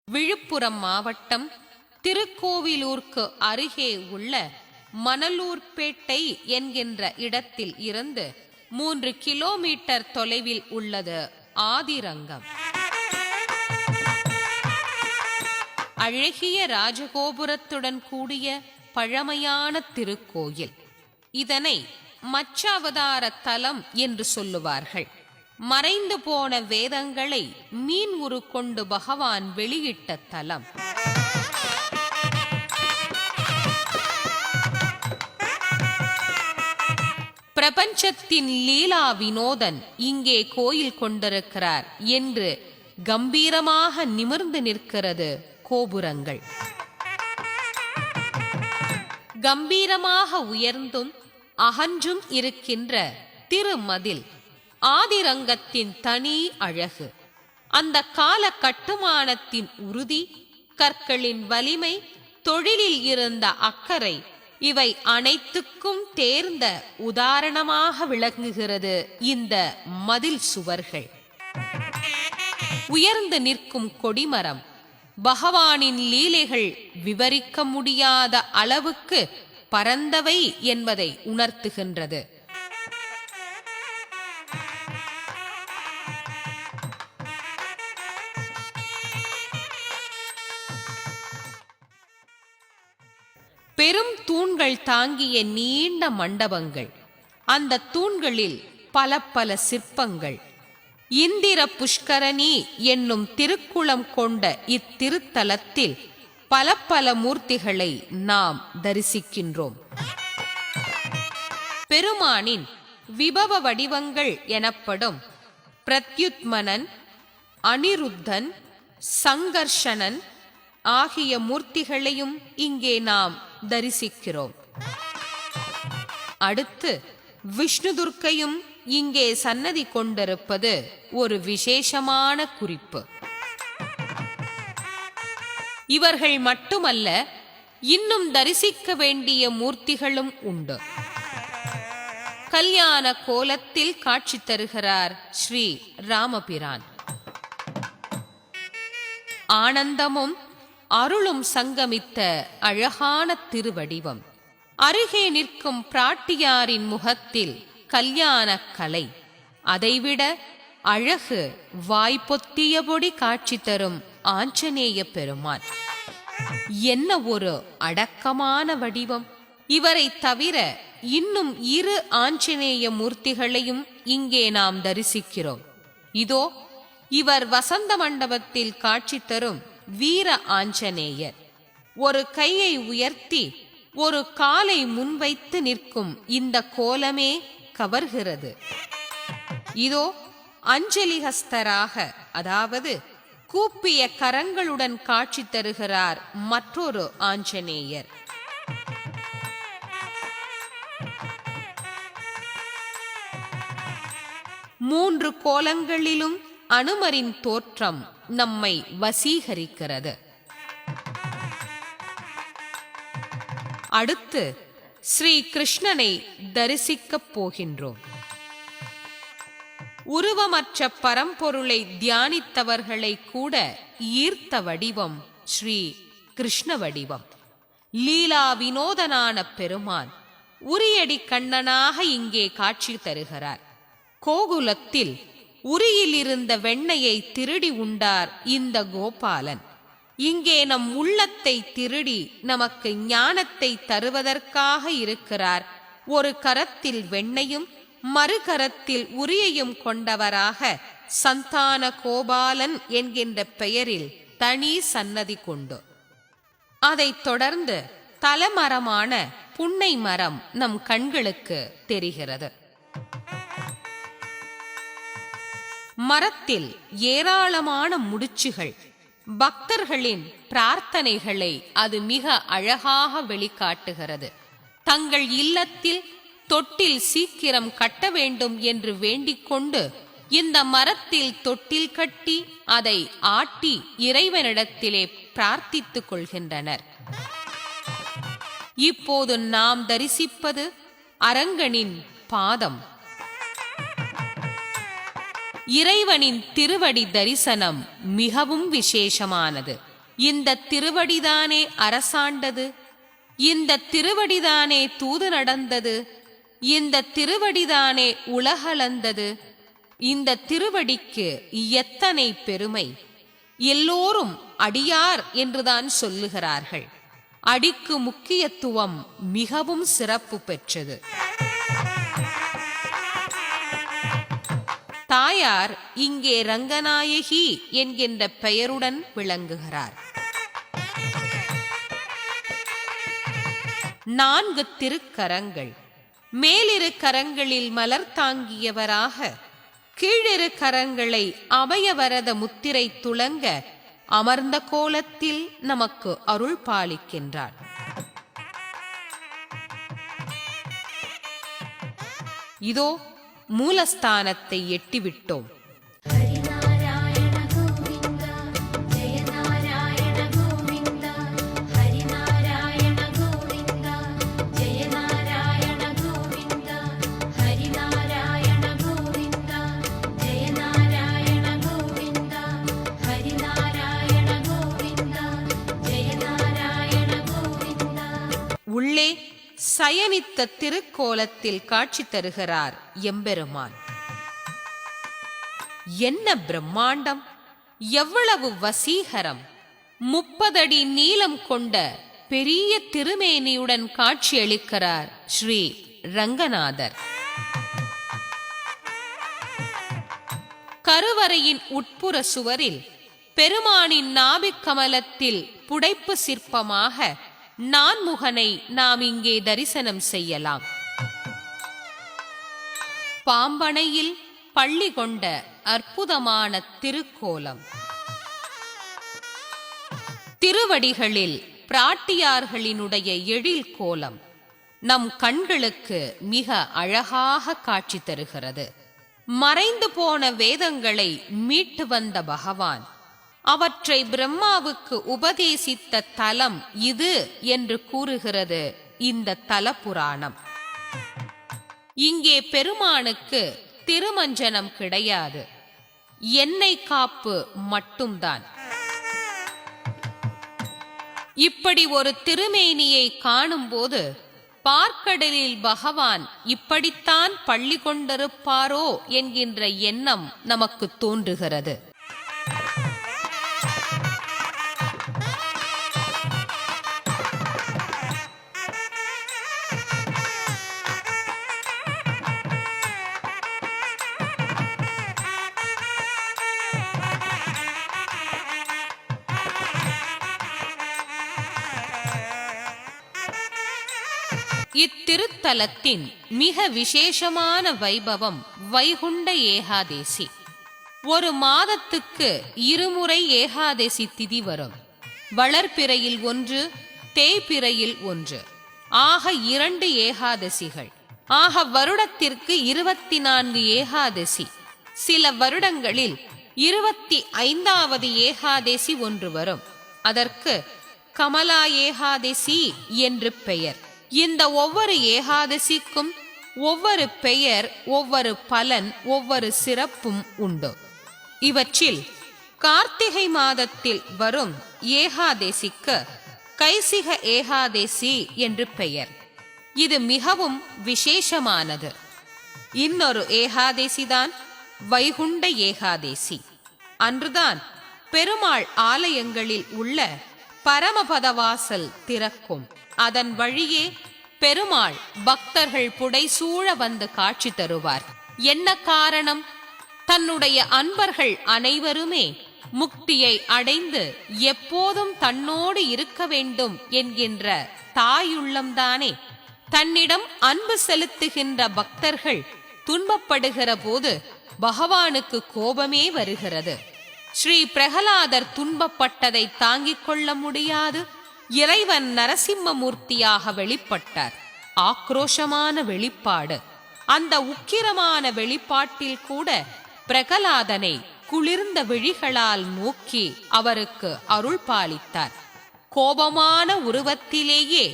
விழுப்புரம் மாவட்டம் திருக்கோவிலூருக்கு அருகே உள்ள மணலூர்பேட்டை என்கின்ற இடத்தில் இருந்து 3 கிலோமீட்டர் தொலைவில் உள்ளது ஆதிரங்கம். அழகிய ராஜகோபுரத்துடன் கூடிய பழமையான திருக்கோயில். இதனை மச்சாவதார தலம் என்று சொல்லுவார்கள். மறைந்து போன வேதங்களை மீன் உரு கொண்டு பகவான் வெளியிட்ட தலம். பிரபஞ்சத்தின் லீலா வினோதன் இங்கே கோயில் கொண்டிருக்கிறார் என்று கம்பீரமாக நிமிர்ந்து நிற்கிறது கோபுரங்கள். கம்பீரமாக உயர்ந்தும் அகன்றும் இருக்கின்ற திருமதில் ஆதிரங்கத்தின் தனி அழகு. அந்த கால கட்டுமானத்தின் உறுதி, கற்களின் வலிமை, தொழிலில் இருந்த அக்கறை, இவை அனைத்துக்கும் தேர்ந்த உதாரணமாக விளங்குகிறது இந்த மதில் சுவர்கள். உயர்ந்து நிற்கும் கொடிமரம் பகவானின் லீலைகள் விவரிக்க முடியாத அளவுக்கு பரந்தவை என்பதை உணர்த்துகின்றது. பெரும் தூண்கள் தாங்கிய நீண்ட மண்டபங்கள், அந்த தூண்களில் பல பல சிற்பங்கள். இந்திர புஷ்கரணி என்னும் திருக்குளம் கொண்ட இத்திருத்தலத்தில் பல பல மூர்த்திகளை நாம் தரிசிக்கின்றோம். பெருமானின் விபவ வடிவங்கள் எனப்படும் பிரத்யுத்மனன், அனிருத்தன், சங்கர்ஷணன் ஆகிய மூர்த்திகளையும் இங்கே நாம் தரிசிக்கிறோம். அடுத்து விஷ்ணு துர்க்கையும் இங்கே சன்னதி கொண்டிருப்பது ஒரு விசேஷமான குறிப்பு. இவர்கள் மட்டுமல்ல, இன்னும் தரிசிக்க வேண்டிய மூர்த்திகளும் உண்டு. கல்யாண கோலத்தில் காட்சி தருகிறார் ஸ்ரீ ராமபிரான். ஆனந்தமும் அருளும் சங்கமித்த அழகான திருவடிவம். அருகே நிற்கும் பிராட்டியாரின் முகத்தில் கல்யாண கலை. அதைவிட அழகு வாய்ப்பொத்தியபடி காட்சி தரும் ஆஞ்சநேய பெருமான். என்ன ஒரு அடக்கமான வடிவம்! இவரை தவிர இன்னும் 2 ஆஞ்சநேய மூர்த்திகளையும் இங்கே நாம் தரிசிக்கிறோம். இதோ இவர் வசந்த மண்டபத்தில் காட்சி தரும் வீர ஆஞ்சநேயர். ஒரு கையை உயர்த்தி ஒரு காலை முன்வைத்து நிற்கும் இந்த கோலமே கவர்கிறது. இதோ அஞ்சலிஹஸ்தராக, அதாவது கூப்பிய கரங்களுடன் காட்சி தருகிறார் மற்றொரு ஆஞ்சநேயர். மூன்று கோலங்களிலும் அனுமரின் தோற்றம் நம்மை வசீகரிக்கிறது. அடுத்து ஸ்ரீ கிருஷ்ணனை தரிசிக்கப் போகின்றோம். உருவமற்ற பரம்பொருளை தியானித்தவர்களை கூட ஈர்த்த வடிவம் ஸ்ரீ கிருஷ்ண வடிவம். லீலா வினோதனான பெருமான் உரியடி கண்ணனாக இங்கே காட்சி தருகிறார். கோகுலத்தில் உரியில் இருந்த வெண்ணையை திருடி உண்டார் இந்த கோபாலன். இங்கே நம் உள்ளத்தை திருடி நமக்கு ஞானத்தை தருவதற்காக இருக்கிறார். ஒரு கரத்தில் வெண்ணையும் மறுகரத்தில் உரியையும் கொண்டவராக சந்தான கோபாலன் என்கின்ற பெயரில் தனி சன்னதி கொண்டு, அதைத் தொடர்ந்து தலமரமான புன்னை மரம் நம் கண்களுக்கு தெரிகிறது. மரத்தில் ஏராளமான முடிச்சுகள், பக்தர்களின் பிரார்த்தனைகளை அது மிக அழகாக வெளிக்காட்டுகிறது. தங்கள் இல்லத்தில் தொட்டில் சீக்கிரம் கட்ட வேண்டும் என்று வேண்டிக் கொண்டு இந்த மரத்தில் தொட்டில் கட்டி அதை ஆட்டி இறைவனிடத்திலே பிரார்த்தித்துக் கொள்கின்றனர். இப்போது நாம் தரிசிப்பது அரங்கனின் பாதம். இறைவனின் திருவடி தரிசனம் மிகவும் விசேஷமானது. இந்த திருவடிதானே அரசாண்டது, இந்த திருவடிதானே தூது நடந்தது, இந்த திருவடிதானே உலகளந்தது, இந்த திருவடிக்கு எத்தனை பெருமை! எல்லோரும் அடியார் என்றுதான் சொல்லுகிறார்கள். அடிக்கு முக்கியத்துவம் மிகவும் சிறப்பு பெற்றது. தாயார் இங்கே ரங்கநாயகி என்கின்ற பெயருடன் விளங்குகிறார். 4 திருக்கரங்கள். மேலிரு கரங்களில் மலர் தாங்கியவராக, கீழிரு கரங்களை அபயவரத முத்திரை துளங்க அமர்ந்த கோலத்தில் நமக்கு அருள் பாலிக்கின்றார். இதோ மூலஸ்தானத்தை எட்டிவிட்டோம். உள்ளே சயனித்த திருக்கோலத்தில் காட்சி தருகிறார் எம்பெருமான். என்ன பிரம்மாண்டம்! எவ்வளவு வசீகரம்! 30 அடி நீளம் கொண்ட பெரிய திருமேனியுடன் காட்சியளிக்கிறார் ஸ்ரீ ரங்கநாதர். கருவறையின் உட்புற சுவரில் பெருமானின் நாபிக் கமலத்தில் புடைப்பு சிற்பமாக நான்முகனை நாம் இங்கே தரிசனம் செய்யலாம். பாம்பனையில் பள்ளி கொண்ட அற்புதமான திருக்கோலம். திருவடிகளில் பிராட்டியார்களினுடைய எழில் கோலம் நம் கண்களுக்கு மிக அழகாக காட்சி தருகிறது. மறைந்து போன வேதங்களை மீட்டு வந்த பகவான் அவற்றை பிரம்மாவுக்கு உபதேசித்த தலம் இது என்று கூறுகிறது இந்த தல புராணம். இங்கே பெருமானுக்கு திருமஞ்சனம் கிடையாது, எண்ணெய் காப்பு மட்டும்தான். இப்படி ஒரு திருமேனியை காணும்போது பார்க்கடலில் பகவான் இப்படித்தான் பள்ளி கொண்டிருப்பாரோ என்கின்ற எண்ணம் நமக்கு தோன்றுகிறது. இத்திருத்தலத்தின் மிக விசேஷமான வைபவம் வைகுண்ட ஏகாதேசி. ஒரு மாதத்துக்கு 2 முறை ஏகாதேசி திதி வரும். வளர்பிறையில் 1, தேய்பிறையில் 1 ஆக 2 ஏகாதசிகள். ஆக வருடத்திற்கு 24 ஏகாதசி. சில வருடங்களில் 25வது ஏகாதசி ஒன்று வரும். அதற்கு கமலா ஏகாதசி என்று பெயர். இந்த ஒவ்வொரு ஏகாதசிக்கும் ஒவ்வொரு பெயர், ஒவ்வொரு பலன், ஒவ்வொரு சிறப்பும் உண்டு. இவற்றில் கார்த்திகை மாதத்தில் வரும் ஏகாதசிக்கு கைசிக ஏகாதசி என்று பெயர். இது மிகவும் விசேஷமானது. இன்னொரு ஏகாதசிதான் வைகுண்ட ஏகாதசி. அன்றுதான் பெருமாள் ஆலயங்களில் உள்ள பரமபதவாசல் திறக்கும். அதன் வழியே பெருமாள் பக்தர்கள் புடைசூழ வந்து காட்சி தருவார். என்ன காரணம்? தன்னுடைய அன்பர்கள் அனைவருமே முக்தியை அடைந்து எப்போதும் தன்னோடு இருக்க வேண்டும் என்கின்ற தாயுள்ளம்தானே. தன்னிடம் அன்பு செலுத்துகின்ற பக்தர்கள் துன்பப்படுகிற போது பகவானுக்கு கோபமே வருகிறது. ஸ்ரீ பிரகலாதர் துன்பப்பட்டதை தாங்கிக் கொள்ள முடியாது இறைவன் நரசிம்மமூர்த்தியாக வெளிப்பட்டார். ஆக்ரோஷமான வெளிப்பாடு. அந்த உக்கிரமான வெளிப்பாட்டில் கூட பிரகலாதனை குளிர்ந்த விழிகளால் நோக்கி அவருக்கு அருள் பாலித்தார். கோபமான உருவத்திலேயே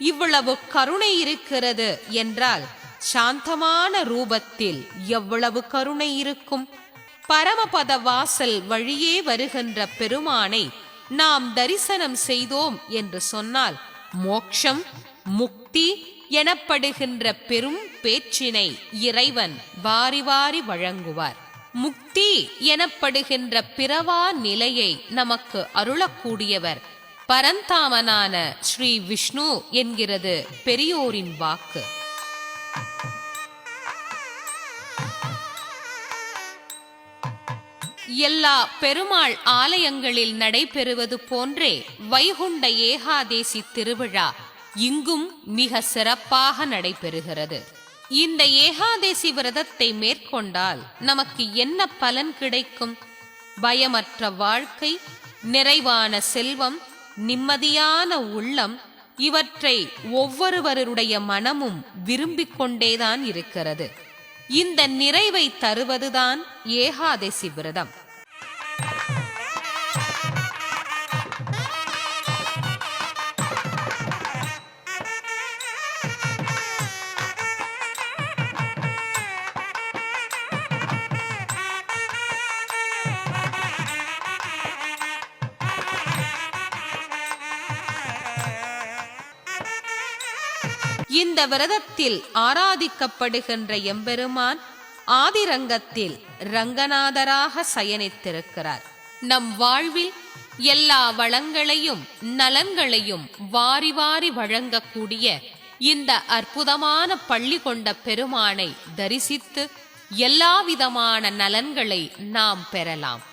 இவ்வளவு கருணை இருக்கிறது என்றால் சாந்தமான ரூபத்தில் எவ்வளவு கருணை இருக்கும்? பரமபத வாசல் வழியே வருகின்ற பெருமானை நாம் தரிசனம் செய்தோம் என்று சொன்னால் மோட்சம், முக்தி எனப்படுகின்ற பெரும் பேச்சினை இறைவன் வாரி வாரி வழங்குவார். முக்தி எனப்படுகின்ற பிறவா நிலையை நமக்கு அருளக்கூடியவர் பரந்தாமனான ஸ்ரீ விஷ்ணு என்கிறது பெரியோரின் வாக்கு. எல்லா பெருமாள் ஆலயங்களில் நடைபெறுவது போன்றே வைகுண்ட ஏகாதேசி திருவிழா இங்கும் மிக சிறப்பாக நடைபெறுகிறது. இந்த ஏகாதேசி விரதத்தை மேற்கொண்டால் நமக்கு என்ன பலன் கிடைக்கும்? பயமற்ற வாழ்க்கை, நிறைவான செல்வம், நிம்மதியான உள்ளம், இவற்றை ஒவ்வொருவருடைய மனமும் விரும்பிக் கொண்டேதான் இருக்கிறது. இந்த நிறைவை தருவதுதான் ஏகாதசி விரதம். இந்த விரதத்தில் ஆராதிக்கப்படுகின்ற எம்பெருமான் ஆதிரங்கத்தில் ரங்கநாதராக சயனித்திருக்கிறார். நம் வாழ்வில் எல்லா வளங்களையும் நலன்களையும் வாரி வாரி வழங்கக்கூடிய இந்த அற்புதமான பள்ளி கொண்ட பெருமானை தரிசித்து எல்லாவிதமான நலன்களை நாம் பெறலாம்.